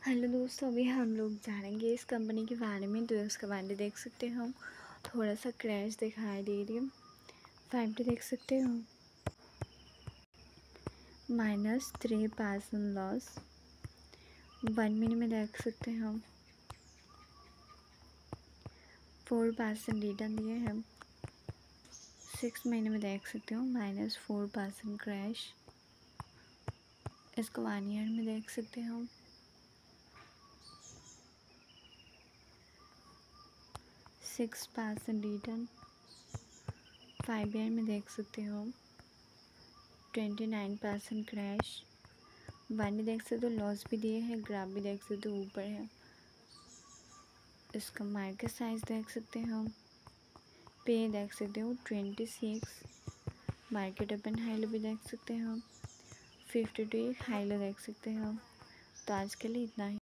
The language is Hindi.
हेलो दोस्तों, अभी हम लोग जानेंगे इस कंपनी के बारे में। तो इसका वैल्यू देख सकते हो, थोड़ा सा क्रैश दिखाई दे रही है। 5 देख सकते हो, -3% लॉस। 1 मिनट में देख सकते हो, 4% रिटर्न दिए हैं। 6 महीने में देख सकते हो, -4% क्रैश। इसको 1 ईयर में देख सकते हो, 6% रिटर्न। 5 ईयर में देख सकते हो, 29% क्रैश। 1 भी देख सकते हो, लॉस भी दिए हैं। ग्राफ भी देख सकते हो, ऊपर है। इसका मार्केट साइज देख सकते हो, पे देख सकते हो 26। मार्केट ओपन हाई लो भी देख सकते हो, 52 एक हाई लो देख सकते हो। तो आज के लिए इतना ही।